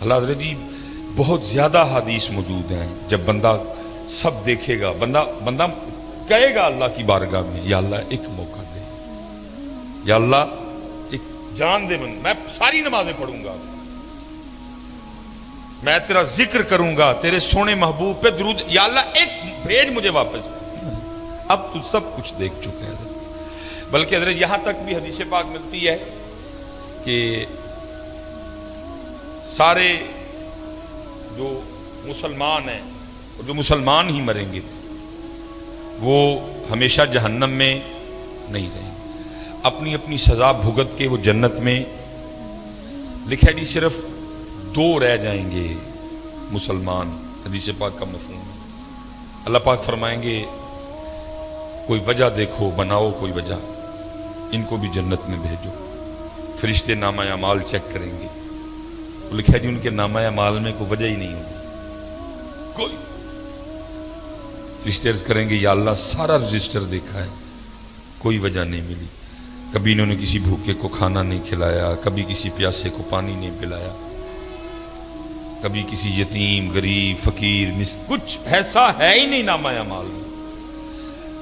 اللہ حضرت جی بہت زیادہ حدیث موجود ہیں، جب بندہ سب دیکھے گا، بندہ کہے گا اللہ کی بارگاہ میں یا اللہ ایک موقع دے، یا اللہ ایک جان دے، میں ساری نمازیں پڑھوں گا، میں تیرا ذکر کروں گا، تیرے سونے محبوب پہ درود، یا اللہ ایک بھیج مجھے واپس۔ اب تو سب کچھ دیکھ چکے ہیں حضرت، بلکہ حضرت یہاں تک بھی حدیث پاک ملتی ہے کہ سارے جو مسلمان ہیں اور جو مسلمان ہی مریں گے وہ ہمیشہ جہنم میں نہیں رہیں گے، اپنی اپنی سزا بھگت کے وہ جنت میں، لکھا ہے جی صرف 2 رہ جائیں گے مسلمان، حدیث پاک کا مفہوم ہے۔ اللہ پاک فرمائیں گے کوئی وجہ دیکھو، بناؤ کوئی وجہ، ان کو بھی جنت میں بھیجو۔ فرشتے نامہ اعمال چیک کریں گے، لکھا ہے جی ان کے نامہ اعمال میں کوئی وجہ ہی نہیں ہوگی، کوئی۔ فرشتے عرض کریں گے یا اللہ سارا رجسٹر دیکھا ہے، کوئی وجہ نہیں ملی، کبھی انہوں نے کسی بھوکے کو کھانا نہیں کھلایا، کبھی کسی پیاسے کو پانی نہیں پلایا، کبھی کسی یتیم غریب فقیر کچھ ایسا ہے ہی نہیں نامہ اعمال میں۔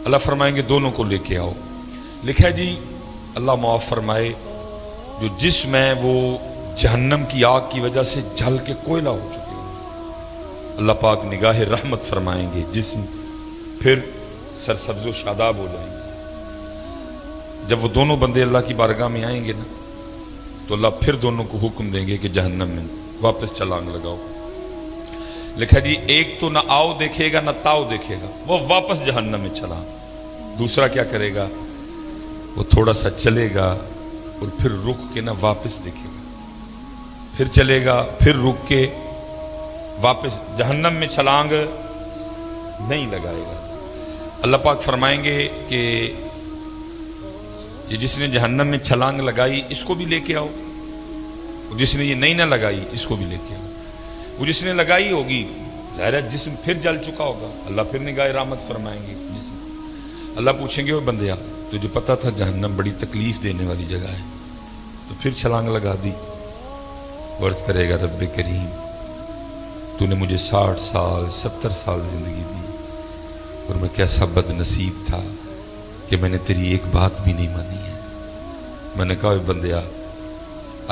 اللہ فرمائیں گے دونوں کو لے کے آؤ، لکھا ہے جی اللہ معاف فرمائے جو جسم ہے وہ جہنم کی آگ کی وجہ سے جل کے کوئلہ ہو چکے ہیں، اللہ پاک نگاہ رحمت فرمائیں گے، جسم پھر سرسبز و شاداب ہو جائیں گے۔ جب وہ دونوں بندے اللہ کی بارگاہ میں آئیں گے نا تو اللہ پھر دونوں کو حکم دیں گے کہ جہنم میں واپس چھلانگ لگاؤ۔ لکھا جی ایک تو نہ آؤ دیکھے گا نہ تاؤ دیکھے گا، وہ واپس جہنم میں چلا۔ دوسرا کیا کرے گا، وہ تھوڑا سا چلے گا اور پھر رک کے نہ واپس دیکھے گا، پھر چلے گا پھر رک کے واپس جہنم میں چھلانگ نہیں لگائے گا۔ اللہ پاک فرمائیں گے کہ یہ جس نے جہنم میں چھلانگ لگائی اس کو بھی لے کے آؤ، جس نے یہ نہیں نہ لگائی اس کو بھی لے کے آؤ۔ وہ جس نے لگائی ہوگی ظاہر ہے جسم پھر جل چکا ہوگا، اللہ پھر نگاہ رحمت فرمائیں گے جسم۔ اللہ پوچھیں گے وہ بندیا تجھے پتا تھا جہنم بڑی تکلیف دینے والی جگہ ہے تو پھر چھلانگ لگا دی؟ عرض کرے گا رب کریم تو نے مجھے 60 سال 70 سال زندگی دی اور میں کیسا بد نصیب تھا کہ میں نے تیری ایک بات بھی نہیں مانی ہے۔ میں نے کہا بندیا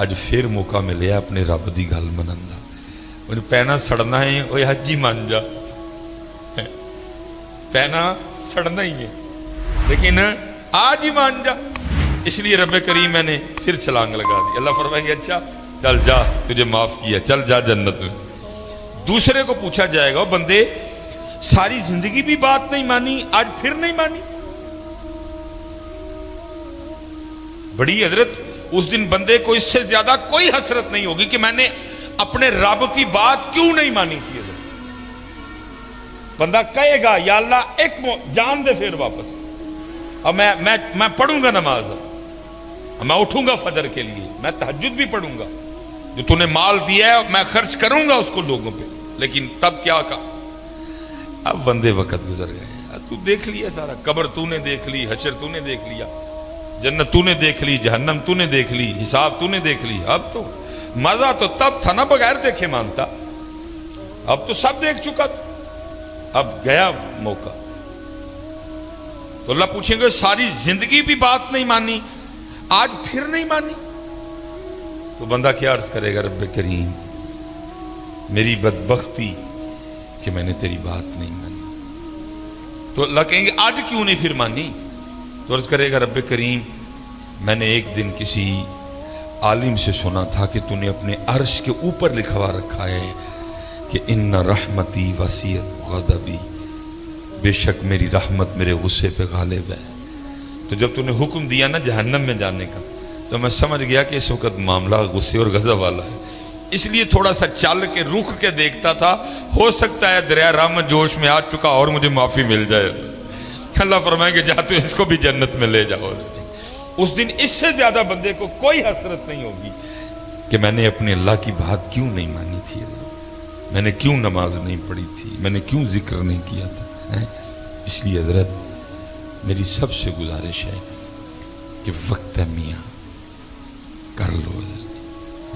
اج پھر موقع ملے اپنے رب دی گل منن دا، انہیں پینا سڑنا ہے وہ حج ہی مان جا، پینا سڑنا ہی ہے لیکن آج ہی مان جا، اس لیے رب کریم میں نے پھر چھلانگ لگا دی۔ اللہ فرمائیں گے اچھا چل جا تجھے معاف کیا، چل جا جنت میں۔ دوسرے کو پوچھا جائے گا بندے ساری زندگی بھی بات نہیں مانی آج پھر نہیں مانی؟ بڑی حضرت اس دن بندے کو اس سے زیادہ کوئی حسرت نہیں ہوگی کہ میں نے اپنے رب کی بات کیوں نہیں مانی تھی۔ بندہ کہے گا یا اللہ ایک جان دے پھر واپس، اب میں پڑھوں گا نماز، میں اٹھوں گا فجر کے لیے، میں تہجد بھی پڑھوں گا، جو تو نے مال دیا ہے میں خرچ کروں گا اس کو لوگوں پہ، لیکن تب کیا کہا؟ اب بندے وقت گزر گئے، تو دیکھ لیا سارا، قبر تو نے دیکھ لی، حشر تو نے دیکھ لیا، جنت تو نے دیکھ لی، جہنم تو نے دیکھ لی، حساب تو نے دیکھ لی۔ اب تو مزہ تو تب تھا نا بغیر دیکھے مانتا، اب تو سب دیکھ چکا، اب گیا موقع۔ تو اللہ پوچھیں گے ساری زندگی بھی بات نہیں مانی آج پھر نہیں مانی؟ تو بندہ کیا عرض کرے گا رب کریم میری بدبختی کہ میں نے تیری بات نہیں مانی۔ تو اللہ کہیں گے آج کیوں نہیں پھر مانی؟ تو عرض کرے گا رب کریم میں نے ایک دن کسی عالم سے سنا تھا کہ تو نے اپنے عرش کے اوپر لکھوا رکھا ہے کہ ان رحمتی وسیعت غضبی، بے شک میری رحمت میرے غصے پہ غالب ہے۔ تو جب تو نے حکم دیا نا جہنم میں جانے کا تو میں سمجھ گیا کہ اس وقت معاملہ غصے اور غضب والا ہے، اس لیے تھوڑا سا چل کے رخ کے دیکھتا تھا، ہو سکتا ہے دریا رحمت جوش میں آ چکا اور مجھے معافی مل جائے۔ اللہ فرمائیں گے جا تو اس کو بھی جنت میں لے جاؤ۔ اس دن اس سے زیادہ بندے کو کوئی حسرت نہیں ہوگی کہ میں نے اپنے اللہ کی بات کیوں نہیں مانی تھی، میں نے کیوں نماز نہیں پڑھی تھی، میں نے کیوں ذکر نہیں کیا تھا۔ اس لیے حضرت میری سب سے گزارش ہے کہ وقت ہے میاں کر لو حضرت،